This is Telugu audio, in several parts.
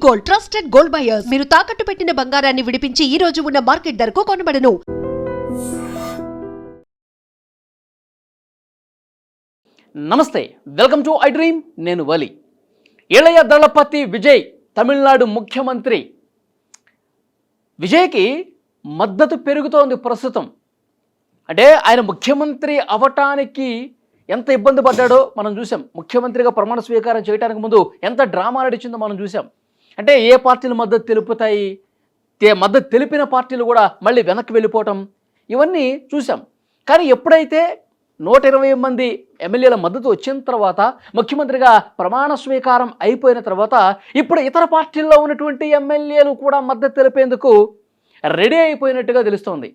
Gold, trusted gold buyers. మీరు తాకట్టు పెట్టిన బంగారాన్ని విడిపించి ఈ రోజు ఉన్న మార్కెట్ ధరకు కొనబడను. నమస్తే, వెల్కమ్ టు ఐ డ్రీమ్. నేను వలి. ఇళయ దళపతి విజయ్ తమిళనాడు ముఖ్యమంత్రి. విజయ్కి మద్దతు పెరుగుతోంది ప్రస్తుతం. అంటే ఆయన ముఖ్యమంత్రి అవటానికి ఎంత ఇబ్బంది పడ్డాడో మనం చూసాం. ముఖ్యమంత్రిగా ప్రమాణ స్వీకారం చేయడానికి ముందు ఎంత డ్రామా నడిచిందో మనం చూసాం. అంటే ఏ పార్టీలు మద్దతు తెలుపుతాయి, మద్దతు తెలిపిన పార్టీలు కూడా మళ్ళీ వెనక్కి వెళ్ళిపోవటం, ఇవన్నీ చూసాం. కానీ ఎప్పుడైతే 120 మంది ఎమ్మెల్యేల మద్దతు వచ్చిన తర్వాత, ముఖ్యమంత్రిగా ప్రమాణ స్వీకారం అయిపోయిన తర్వాత, ఇప్పుడు ఇతర పార్టీల్లో ఉన్నటువంటి ఎమ్మెల్యేలు కూడా మద్దతు తెలిపేందుకు రెడీ అయిపోయినట్టుగా తెలుస్తోంది.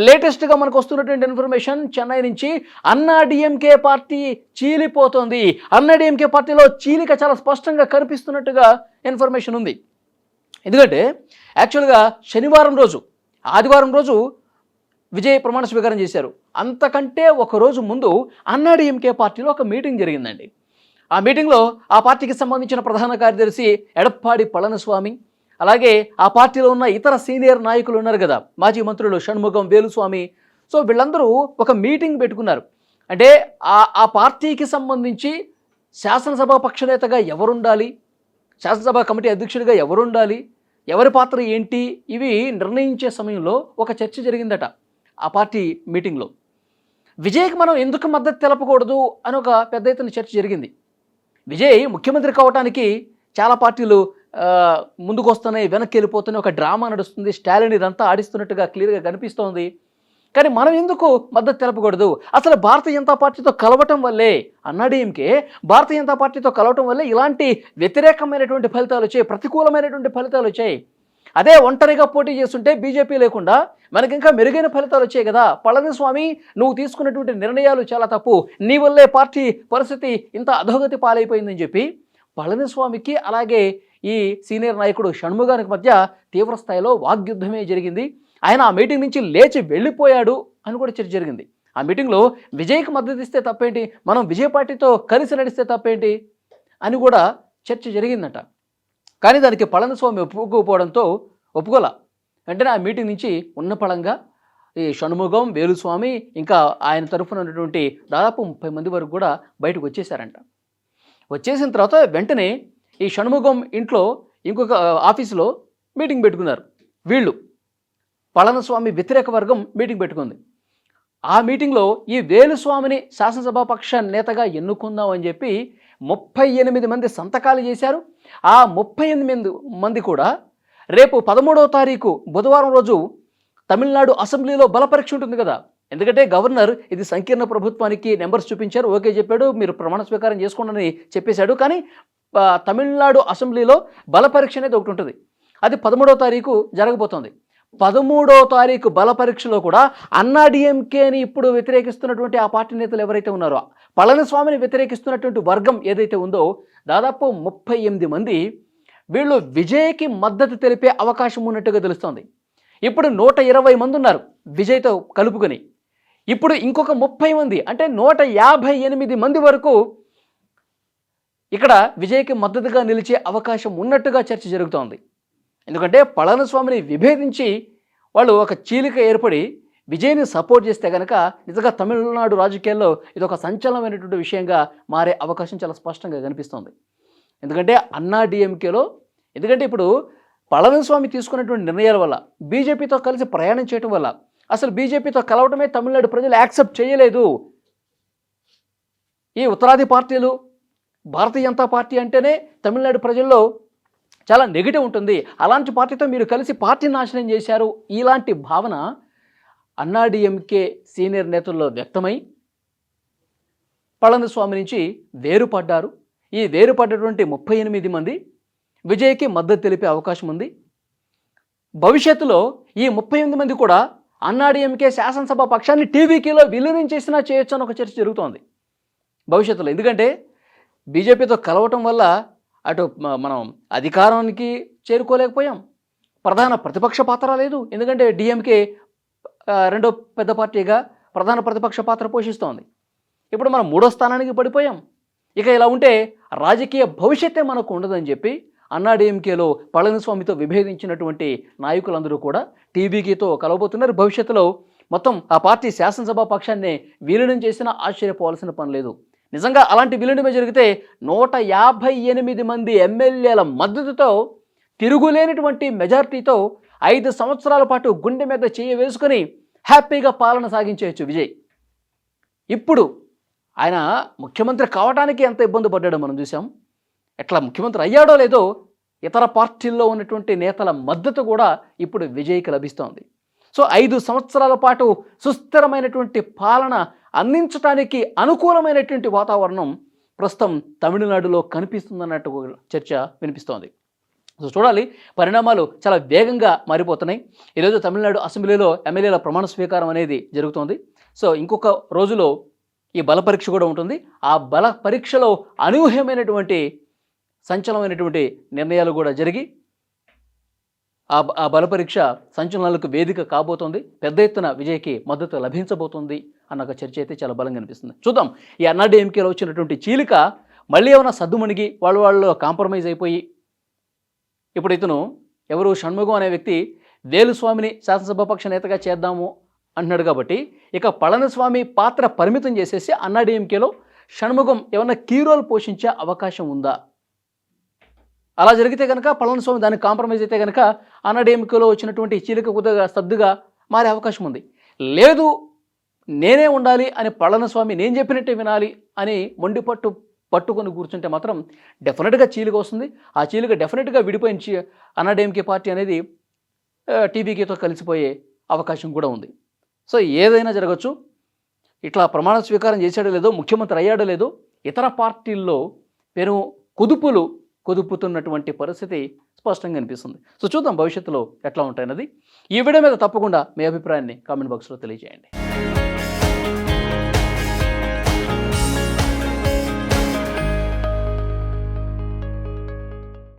లేటెస్ట్గా మనకు వస్తున్నటువంటి ఇన్ఫర్మేషన్, చెన్నై నుంచి అన్నా డిఎంకే పార్టీ చీలిపోతోంది. అన్నా డిఎంకే పార్టీలో చీలిక చాలా స్పష్టంగా కనిపిస్తున్నట్టుగా ఇన్ఫర్మేషన్ ఉంది. ఎందుకంటే యాక్చువల్గా ఆదివారం రోజు విజయ్ ప్రమాణ స్వీకారం చేశారు. అంతకంటే ఒకరోజు ముందు అన్నా డిఎంకే పార్టీలో ఒక మీటింగ్ జరిగిందండి. ఆ మీటింగ్లో ఆ పార్టీకి సంబంధించిన ప్రధాన కార్యదర్శి ఎడప్పాడి పళనిస్వామి, అలాగే ఆ పార్టీలో ఉన్న ఇతర సీనియర్ నాయకులు ఉన్నారు కదా, మాజీ మంత్రులు షణ్ముగం, వేలుస్వామి. సో వీళ్ళందరూ ఒక మీటింగ్ పెట్టుకున్నారు. అంటే ఆ పార్టీకి సంబంధించి శాసనసభ పక్షనేతగా ఎవరుండాలి, శాసనసభ కమిటీ అధ్యక్షుడిగా ఎవరుండాలి, ఎవరి పాత్ర ఏంటి, ఇవి నిర్ణయించే సమయంలో ఒక చర్చ జరిగిందట ఆ పార్టీ మీటింగ్లో. విజయ్కి మనం ఎందుకు మద్దతు తెలపకూడదు అని ఒక పెద్ద ఎత్తున చర్చ జరిగింది. విజయ్ ముఖ్యమంత్రి కావడానికి చాలా పార్టీలు ముందుకు వస్తున్నాయి, వెనక్కి వెళ్ళిపోతున్నాయి, ఒక డ్రామా నడుస్తుంది, స్టాలిన్ ఇదంతా ఆడిస్తున్నట్టుగా క్లియర్గా కనిపిస్తోంది. కానీ మనం ఎందుకు మద్దతు తెలపకూడదు? అసలు భారతీయ జనతా పార్టీతో కలవటం వల్లే, అన్నాడీఎంకే భారతీయ జనతా పార్టీతో కలవటం వల్లే ఇలాంటి వ్యతిరేకమైనటువంటి ఫలితాలు వచ్చాయి, ప్రతికూలమైనటువంటి ఫలితాలు వచ్చాయి. అదే ఒంటరిగా పోటీ చేస్తుంటే బీజేపీ లేకుండా మనకి ఇంకా మెరుగైన ఫలితాలు వచ్చాయి కదా. పళనిస్వామి, నువ్వు తీసుకున్నటువంటి నిర్ణయాలు చాలా తప్పు, నీ వల్లే పార్టీ పరిస్థితి ఇంత అధోగతి పాలైపోయిందని చెప్పి పళనిస్వామికి, అలాగే ఈ సీనియర్ నాయకుడు షణ్ముగానికి మధ్య తీవ్రస్థాయిలో వాగ్యుద్ధమే జరిగింది. ఆయన ఆ మీటింగ్ నుంచి లేచి వెళ్ళిపోయాడు అని కూడా చర్చ జరిగింది. ఆ మీటింగ్లో విజయ్కి మద్దతు ఇస్తే తప్పేంటి, మనం విజయ్ పార్టీతో కలిసి నడిస్తే తప్పేంటి అని కూడా చర్చ జరిగిందట. కానీ దానికి పళనిస్వామి ఒప్పుకోలా. వెంటనే ఆ మీటింగ్ నుంచి ఉన్న పళంగా ఈ షణ్ముగం, వేలుస్వామి, ఇంకా ఆయన తరఫున ఉన్నటువంటి దాదాపు 30 మంది వరకు కూడా బయటకు వచ్చేసారంట. వచ్చేసిన తర్వాత వెంటనే ఈ షణ్ముగం ఇంట్లో ఇంకొక ఆఫీసులో మీటింగ్ పెట్టుకున్నారు. వీళ్ళు పళనిస్వామి వ్యతిరేక వర్గం మీటింగ్ పెట్టుకుంది. ఆ మీటింగ్లో ఈ వేలుస్వామిని శాసనసభాపక్ష నేతగా ఎన్నుకుందాం అని చెప్పి 38 మంది సంతకాలు చేశారు. ఆ 38 మంది కూడా రేపు 13వ తారీఖు బుధవారం రోజు తమిళనాడు అసెంబ్లీలో బలపరీక్ష ఉంటుంది కదా. ఎందుకంటే గవర్నర్ ఇది సంకీర్ణ ప్రభుత్వానికి నెంబర్స్ చూపించారు, ఓకే చెప్పాడు, మీరు ప్రమాణ స్వీకారం చేసుకోండి చెప్పేశాడు. కానీ తమిళనాడు అసెంబ్లీలో బలపరీక్ష అనేది ఒకటి ఉంటుంది. అది 13వ తారీఖు జరగబోతోంది. 13వ తారీఖు బలపరీక్షలో కూడా అన్నా డిఎంకేని ఇప్పుడు వ్యతిరేకిస్తున్నటువంటి ఆ పార్టీ నేతలు ఎవరైతే ఉన్నారో, పళనిస్వామిని వ్యతిరేకిస్తున్నటువంటి వర్గం ఏదైతే ఉందో, దాదాపు 38 మంది వీళ్ళు విజయ్కి మద్దతు తెలిపే అవకాశం ఉన్నట్టుగా తెలుస్తోంది. ఇప్పుడు 120 మంది ఉన్నారు విజయ్తో కలుపుకొని. ఇప్పుడు ఇంకొక 30 మంది, అంటే 158 మంది వరకు ఇక్కడ విజయ్కి మద్దతుగా నిలిచే అవకాశం ఉన్నట్టుగా చర్చ జరుగుతోంది. ఎందుకంటే పళనిస్వామిని విభేదించి వాళ్ళు ఒక చీలిక ఏర్పడి విజయ్ని సపోర్ట్ చేస్తే కనుక నిజంగా తమిళనాడు రాజకీయాల్లో ఇది ఒక సంచలనమైనటువంటి విషయంగా మారే అవకాశం చాలా స్పష్టంగా కనిపిస్తోంది. ఎందుకంటే అన్నా డిఎంకేలో, ఎందుకంటే ఇప్పుడు పళనిస్వామి తీసుకున్నటువంటి నిర్ణయాల వల్ల, బీజేపీతో కలిసి ప్రయాణం చేయడం వల్ల, అసలు బీజేపీతో కలవటమే తమిళనాడు ప్రజలు యాక్సెప్ట్ చేయలేదు. ఈ ఉత్తరాది పార్టీలు, భారతీయ జనతా పార్టీ అంటేనే తమిళనాడు ప్రజల్లో చాలా నెగిటివ్ ఉంటుంది. అలాంటి పార్టీతో మీరు కలిసి పార్టీ నాశనం చేశారు, ఇలాంటి భావన అన్నా డిఎంకే సీనియర్ నేతల్లో వ్యక్తమై పళనిస్వామి నుంచి వేరుపడ్డారు. ఈ వేరుపడ్డటువంటి 38 మంది విజయ్కి మద్దతు తెలిపే అవకాశం ఉంది. భవిష్యత్తులో ఈ 38 మంది కూడా అన్నా డిఎంకే శాసనసభ పక్షాన్ని టీవీకీలో విలీనం చేసినా చేయొచ్చు అని ఒక చర్చ జరుగుతోంది భవిష్యత్తులో. ఎందుకంటే బీజేపీతో కలవటం వల్ల అటు మనం అధికారానికి చేరుకోలేకపోయాం, ప్రధాన ప్రతిపక్ష పాత్ర లేదు. ఎందుకంటే డిఎంకే రెండో పెద్ద పార్టీగా ప్రధాన ప్రతిపక్ష పాత్ర పోషిస్తోంది. ఇప్పుడు మనం 3వ స్థానానికి పడిపోయాం. ఇక ఇలా ఉంటే రాజకీయ భవిష్యత్తే మనకు ఉండదని చెప్పి అన్నాడీఎంకేలో పళనిస్వామితో విభేదించినటువంటి నాయకులందరూ కూడా టీబీకేతో కలవబోతున్నారు. భవిష్యత్తులో మొత్తం ఆ పార్టీ శాసనసభ పక్షాన్ని విలీనం చేసినా ఆశ్చర్యపోవాల్సిన పని లేదు. నిజంగా అలాంటి విలీనమే జరిగితే 158 మంది ఎమ్మెల్యేల మద్దతుతో తిరుగులేనటువంటి మెజారిటీతో 5 సంవత్సరాల పాటు గుండె మీద చేయి వేసుకొని హ్యాపీగా పాలన సాగించేయచ్చు విజయ్. ఇప్పుడు ఆయన ముఖ్యమంత్రి కావడానికి ఎంత ఇబ్బంది పడ్డాడో మనం చూసాం. ఎట్లా ముఖ్యమంత్రి అయ్యాడో లేదో ఇతర పార్టీల్లో ఉన్నటువంటి నేతల మద్దతు కూడా ఇప్పుడు విజయ్కి లభిస్తోంది. సో 5 సంవత్సరాల పాటు సుస్థిరమైనటువంటి పాలన అందించడానికి అనుకూలమైనటువంటి వాతావరణం ప్రస్తుతం తమిళనాడులో కనిపిస్తుందన్నట్టు చర్చ వినిపిస్తోంది. సో చూడాలి, పరిణామాలు చాలా వేగంగా మారిపోతున్నాయి. ఈరోజు తమిళనాడు అసెంబ్లీలో ఎమ్మెల్యేల ప్రమాణ స్వీకారం అనేది జరుగుతోంది. సో ఇంకొక రోజులో ఈ బల పరీక్ష కూడా ఉంటుంది. ఆ బల పరీక్షలో అనూహ్యమైనటువంటి సంచలనమైనటువంటి నిర్ణయాలు కూడా జరిగి ఆ బల పరీక్ష సంచలనాలకు వేదిక కాబోతోంది. పెద్ద ఎత్తున విజయ్కి మద్దతు లభించబోతుంది అన్న ఒక చర్చ అయితే చాలా బలంగా అనిపిస్తుంది. చూద్దాం, ఈ అన్నాడీఎంకేలో వచ్చినటువంటి చీలిక మళ్ళీ ఏమైనా సద్దుమణిగి వాళ్ళు కాంప్రమైజ్ అయిపోయి ఇప్పుడు ఇతను ఎవరు షణ్ముగం అనే వ్యక్తి వేలుస్వామిని శాసనసభాపక్ష నేతగా చేద్దాము అంటున్నాడు. కాబట్టి ఇక పళనిస్వామి పాత్ర పరిమితం చేసేసి అన్నాడీఎంకేలో షణ్ముగం ఏమన్నా కీ రోల్ పోషించే అవకాశం ఉందా? అలా జరిగితే కనుక పళనిస్వామి దానికి కాంప్రమైజ్ అయితే కనుక అన్నాడీఎంకేలో వచ్చినటువంటి చీలిక కొద్దిగా సర్దుగా మారే అవకాశం ఉంది. లేదు నేనే ఉండాలి అని పళనిస్వామి నేను చెప్పినట్టే వినాలి అని మొండి పట్టుకొని కూర్చుంటే మాత్రం డెఫినెట్గా చీలిక వస్తుంది. ఆ చీలిక డెఫినెట్గా విడిపోయిన అన్నాడీఎంకే పార్టీ అనేది టీబీకేతో కలిసిపోయే అవకాశం కూడా ఉంది. సో ఏదైనా జరగచ్చు. ఇట్లా ప్రమాణ స్వీకారం చేశాడో లేదో, ముఖ్యమంత్రి అయ్యాడో లేదో, ఇతర పార్టీల్లో పెను కుదుపుతున్నటువంటి పరిస్థితి స్పష్టంగా అనిపిస్తుంది. సో చూద్దాం భవిష్యత్తులో ఎట్లా ఉంటాయన్నది. ఈ వీడియో మీద తప్పకుండా మీ అభిప్రాయాన్ని కామెంట్ బాక్స్లో తెలియజేయండి.